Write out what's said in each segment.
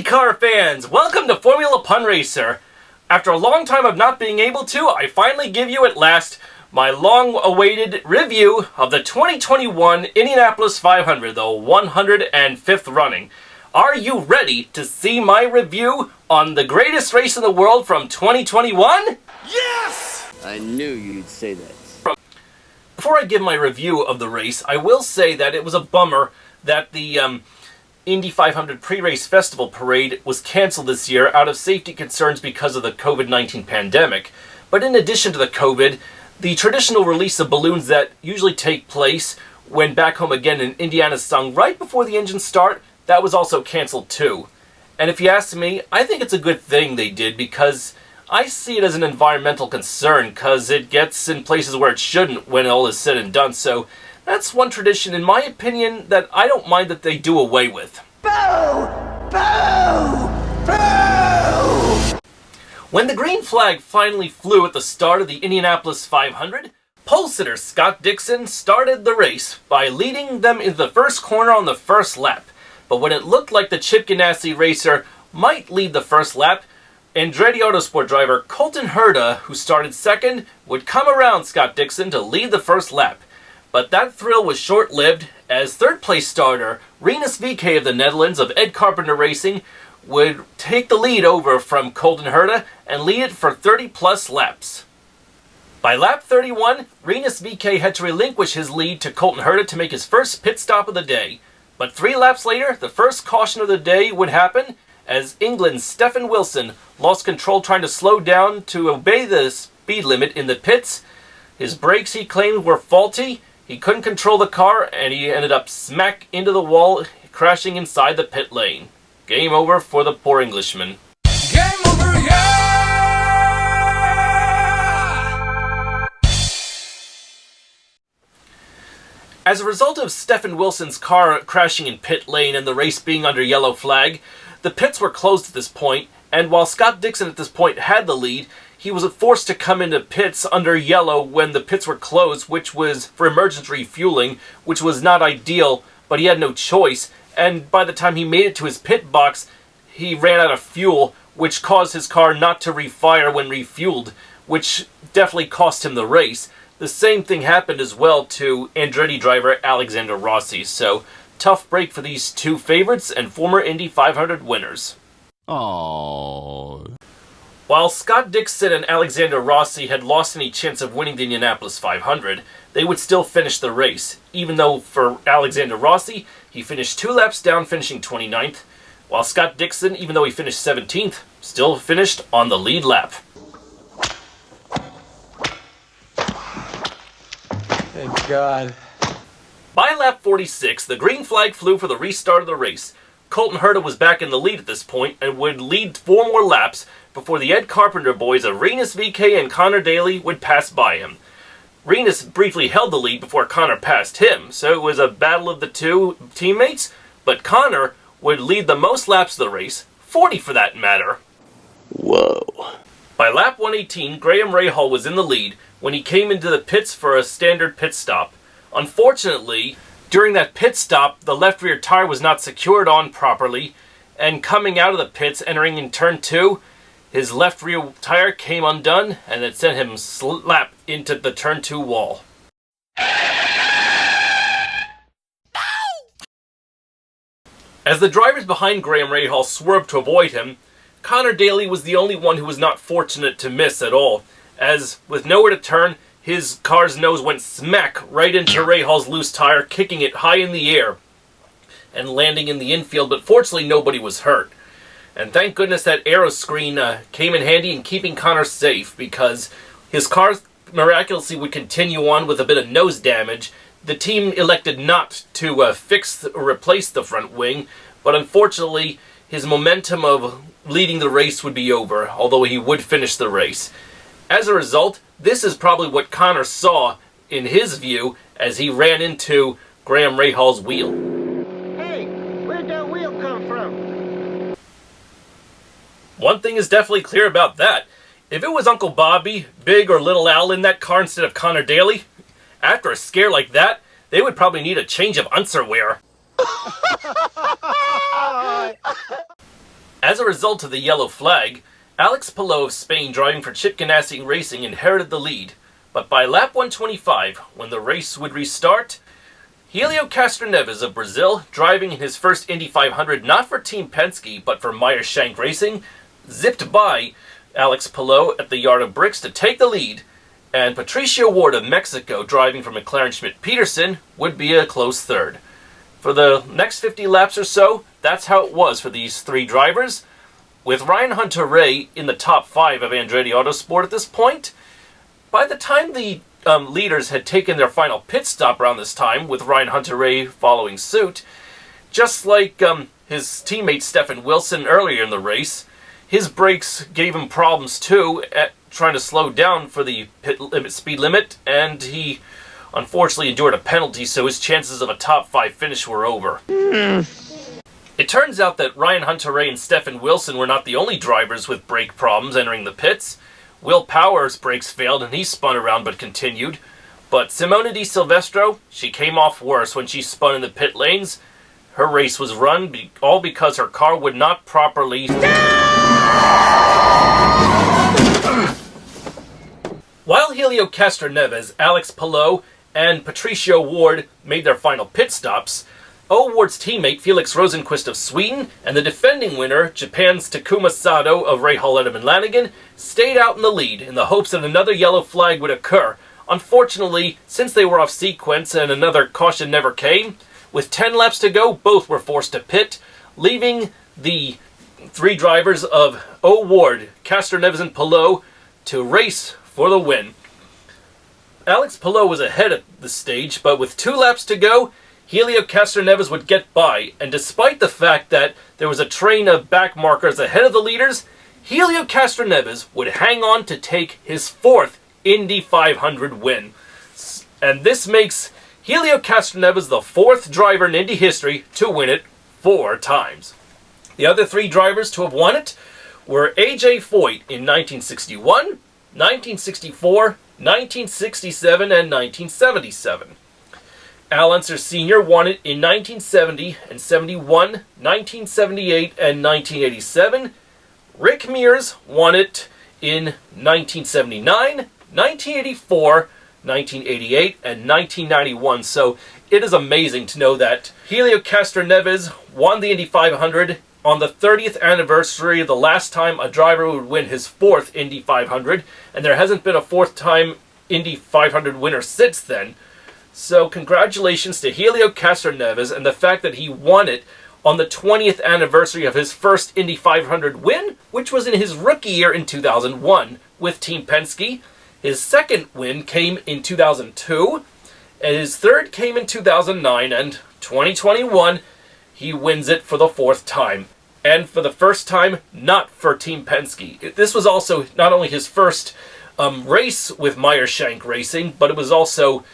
Indycar fans, welcome to Formula Pun Racer. After a long time of not being able to, I finally give you at last my long-awaited review of the 2021 Indianapolis 500, the 105th running. Are you ready to see my review on the greatest race in the world from 2021? Yes! I knew you'd say that. Before I give my review of the race, I will say that it was a bummer that the Indy 500 pre-race festival parade was canceled this year out of safety concerns because of the COVID-19 pandemic. But in addition to the COVID, the traditional release of balloons that usually take place when back home again in Indiana's sung right before the engines start, that was also canceled too. And if you ask me, I think it's a good thing they did because I see it as an environmental concern because it gets in places where it shouldn't when all is said and done. So that's one tradition, in my opinion, that I don't mind that they do away with. Boo! Boo! Boo! When the green flag finally flew at the start of the Indianapolis 500, pole sitter Scott Dixon started the race by leading them into the first corner on the first lap. But when it looked like the Chip Ganassi racer might lead the first lap, Andretti Autosport driver Colton Herta, who started second, would come around Scott Dixon to lead the first lap. But that thrill was short-lived, as third-place starter Rinus VeeKay of the Netherlands of Ed Carpenter Racing would take the lead over from Colton Herta and lead it for 30-plus laps. By lap 31, Rinus VeeKay had to relinquish his lead to Colton Herta to make his first pit stop of the day. But 3 laps later, the first caution of the day would happen, as England's Stefan lost control trying to slow down to obey the speed limit in the pits. His brakes, he claimed, were faulty. He couldn't control the car, and he ended up smack into the wall, crashing inside the pit lane. Game over for the poor Englishman. Game over, yeah! As a result of Stefan Wilson's car crashing in pit lane and the race being under yellow flag, the pits were closed at this point, and while Scott Dixon at this point had the lead, he was forced to come into pits under yellow when the pits were closed, which was for emergency refueling, which was not ideal, but he had no choice. And by the time he made it to his pit box, he ran out of fuel, which caused his car not to refire when refueled, which definitely cost him the race. The same thing happened as well to Andretti driver Alexander Rossi, so tough break for these two favorites and former Indy 500 winners. Aww. While Scott Dixon and Alexander Rossi had lost any chance of winning the Indianapolis 500, they would still finish the race, even though for Alexander Rossi, he finished 2 laps down, finishing 29th, while Scott Dixon, even though he finished 17th, still finished on the lead lap. Thank God. By lap 46, the green flag flew for the restart of the race. Colton Herta was back in the lead at this point and would lead 4 more laps before the Ed Carpenter boys of Rinus VeeKay and Connor Daly would pass by him. Rinus briefly held the lead before Connor passed him, so it was a battle of the two teammates, but Connor would lead the most laps of the race, 40 for that matter. Whoa. By lap 118, Graham Rahal was in the lead when he came into the pits for a standard pit stop. Unfortunately, during that pit stop, the left rear tire was not secured on properly, and coming out of the pits, entering in turn 2, his left rear tire came undone, and it sent him slap into the turn 2 wall. As the drivers behind Graham Rahal swerved to avoid him, Connor Daly was the only one who was not fortunate to miss at all, as with nowhere to turn, his car's nose went smack right into Rahal's loose tire, kicking it high in the air and landing in the infield, but fortunately nobody was hurt. And thank goodness that aero screen came in handy in keeping Connor safe, because his car miraculously would continue on with a bit of nose damage. The team elected not to fix or replace the front wing, but unfortunately his momentum of leading the race would be over, although he would finish the race. As a result, this is probably what Connor saw, in his view, as he ran into Graham Rahal's wheel. Hey, where'd that wheel come from? One thing is definitely clear about that. If it was Uncle Bobby, Big, or Little Al in that car instead of Connor Daly, after a scare like that, they would probably need a change of underwear. As a result of the yellow flag, Alex Palou of Spain driving for Chip Ganassi Racing inherited the lead, but by lap 125, when the race would restart, Helio Castroneves of Brazil, driving in his first Indy 500 not for Team Penske but for Meyer Shank Racing, zipped by Alex Palou at the Yard of Bricks to take the lead, and Patricio Ward of Mexico, driving for McLaren Schmidt-Peterson, would be a close third. For the next 50 laps or so, that's how it was for these three drivers, with Ryan Hunter-Reay in the top 5 of Andretti Autosport at this point. By the time the leaders had taken their final pit stop around this time, with Ryan Hunter-Reay following suit, just like his teammate Stefan Wilson earlier in the race, his brakes gave him problems too at trying to slow down for the speed limit, and he unfortunately endured a penalty, so his chances of a top 5 finish were over. It turns out that Ryan Hunter-Reay and Stefan Wilson were not the only drivers with brake problems entering the pits. Will Power's brakes failed and he spun around but continued. But Simona Di Silvestro, she came off worse when she spun in the pit lanes. Her race was run all because her car would not properly... While Helio Castroneves, Alex Palou, and Patricio Ward made their final pit stops, Ward's teammate Felix Rosenqvist of Sweden and the defending winner, Japan's Takuma Sato of Rahal Letterman Lanigan, stayed out in the lead in the hopes that another yellow flag would occur. Unfortunately, since they were off sequence and another caution never came, with 10 laps to go, both were forced to pit, leaving the three drivers of Ward, Castroneves, and Palou to race for the win. Alex Palou was ahead at this stage, but with 2 laps to go, Helio Castroneves would get by, and despite the fact that there was a train of back markers ahead of the leaders, Helio Castroneves would hang on to take his 4th Indy 500 win. And this makes Helio Castroneves the 4th driver in Indy history to win it 4 times. The other 3 drivers to have won it were A.J. Foyt in 1961, 1964, 1967, and 1977. Al Unser Sr. won it in 1970 and 71, 1978, and 1987. Rick Mears won it in 1979, 1984, 1988, and 1991. So it is amazing to know that Helio Castroneves won the Indy 500 on the 30th anniversary of the last time a driver would win his 4th Indy 500, and there hasn't been a 4th time Indy 500 winner since then. So congratulations to Helio Castroneves, and the fact that he won it on the 20th anniversary of his first Indy 500 win, which was in his rookie year in 2001 with Team Penske. His second win came in 2002, and his third came in 2009, and 2021 he wins it for the 4th time. And for the first time, not for Team Penske. This was also not only his first race with Meyer Shank Racing, but it was also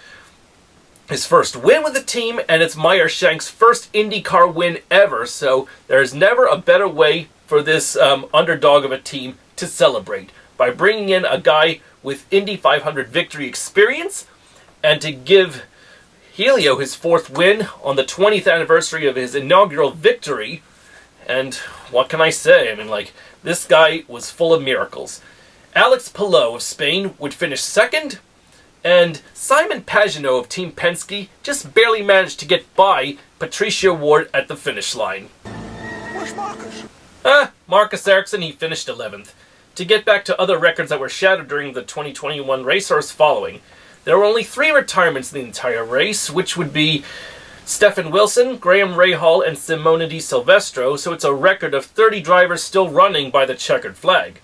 his first win with the team, and it's Meyer Shank's first IndyCar win ever, so there's never a better way for this underdog of a team to celebrate, by bringing in a guy with Indy 500 victory experience, and to give Helio his 4th win on the 20th anniversary of his inaugural victory. And what can I say? I mean, like, this guy was full of miracles. Alex Palou of Spain would finish 2nd, and Simon Pagenaud of Team Penske just barely managed to get by Patricio Ward at the finish line. Where's Marcus? Marcus Ericsson, he finished 11th. To get back to other records that were shattered during the 2021 race are as following. There were only 3 retirements in the entire race, which would be Stefan Wilson, Graham Rahal, and Simona Di Silvestro, so it's a record of 30 drivers still running by the checkered flag.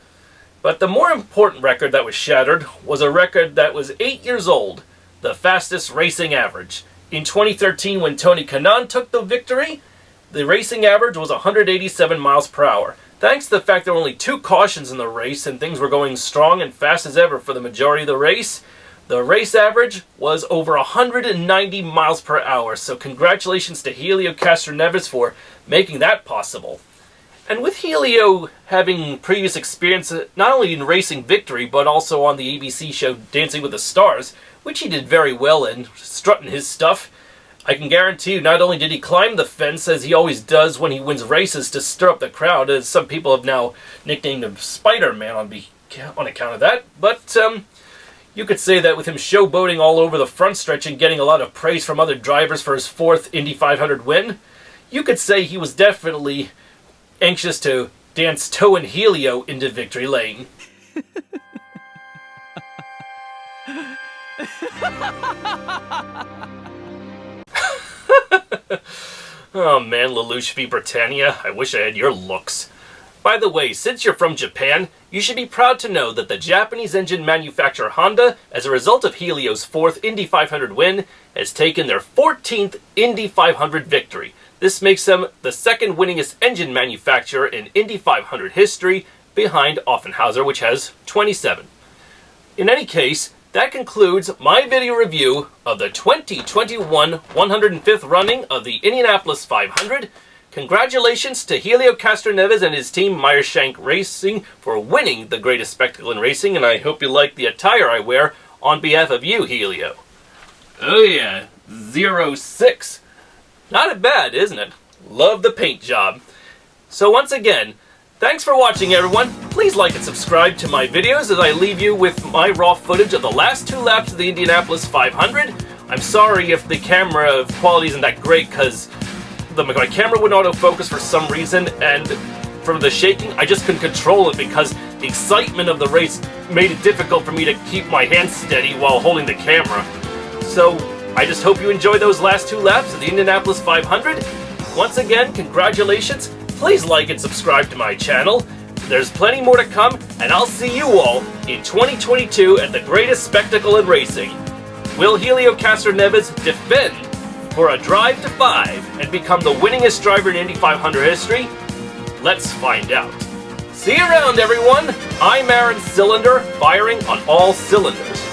But the more important record that was shattered was a record that was 8 years old, the fastest racing average. In 2013, when Tony Kanaan took the victory, the racing average was 187 miles per hour. Thanks to the fact there were only 2 cautions in the race and things were going strong and fast as ever for the majority of the race average was over 190 miles per hour. So congratulations to Helio Castroneves for making that possible. And with Helio having previous experience not only in racing victory, but also on the ABC show Dancing with the Stars, which he did very well in, strutting his stuff, I can guarantee you not only did he climb the fence, as he always does when he wins races to stir up the crowd, as some people have now nicknamed him Spider-Man on account of that, but you could say that with him showboating all over the front stretch and getting a lot of praise from other drivers for his fourth Indy 500 win, you could say he was definitely anxious to dance Toe and Helio into victory lane. Oh man, Lelouch v Britannia, I wish I had your looks. By the way, since you're from Japan, you should be proud to know that the Japanese engine manufacturer Honda, as a result of Helio's fourth Indy 500 win, has taken their 14th Indy 500 victory. This makes them the second winningest engine manufacturer in Indy 500 history, behind Offenhauser, which has 27. In any case, that concludes my video review of the 2021 105th running of the Indianapolis 500. Congratulations to Helio Castroneves and his team Meyer Shanks Racing for winning the greatest spectacle in racing, and I hope you like the attire I wear on behalf of you, Helio. Oh yeah, 06. Not bad, isn't it? Love the paint job. So once again, thanks for watching, everyone. Please like and subscribe to my videos as I leave you with my raw footage of the last 2 laps of the Indianapolis 500. I'm sorry if the camera quality isn't that great, because my camera wouldn't autofocus for some reason, and from the shaking, I just couldn't control it because the excitement of the race made it difficult for me to keep my hands steady while holding the camera. So, I just hope you enjoy those last 2 laps of the Indianapolis 500. Once again, congratulations. Please like and subscribe to my channel. There's plenty more to come, and I'll see you all in 2022 at the greatest spectacle in racing. Will Helio Castroneves defend for a drive to 5 and become the winningest driver in Indy 500 history? Let's find out. See you around, everyone. I'm Aaron Cylinder, firing on all cylinders.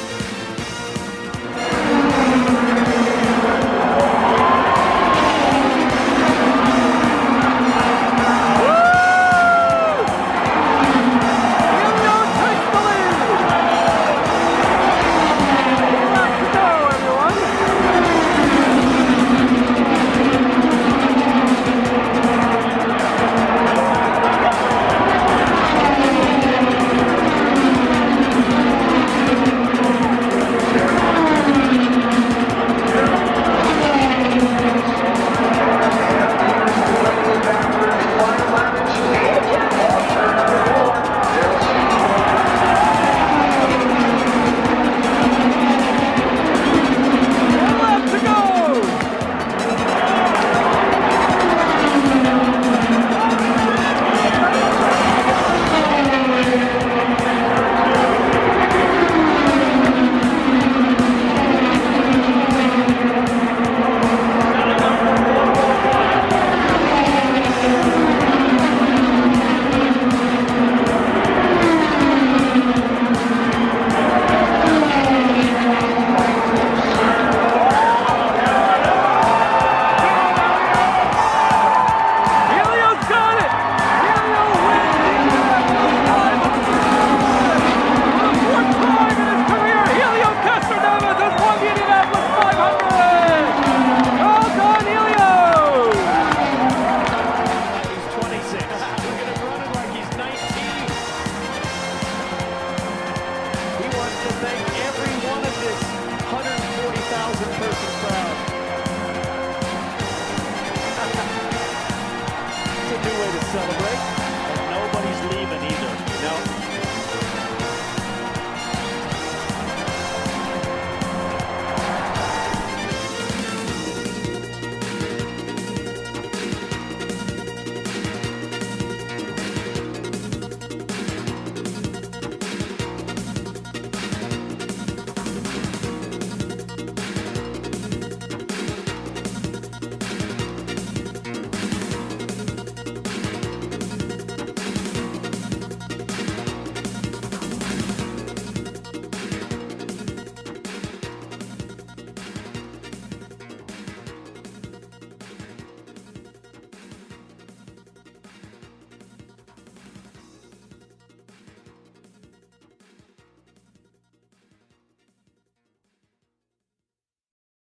He wants to thank every one of this 140,000 person crowd.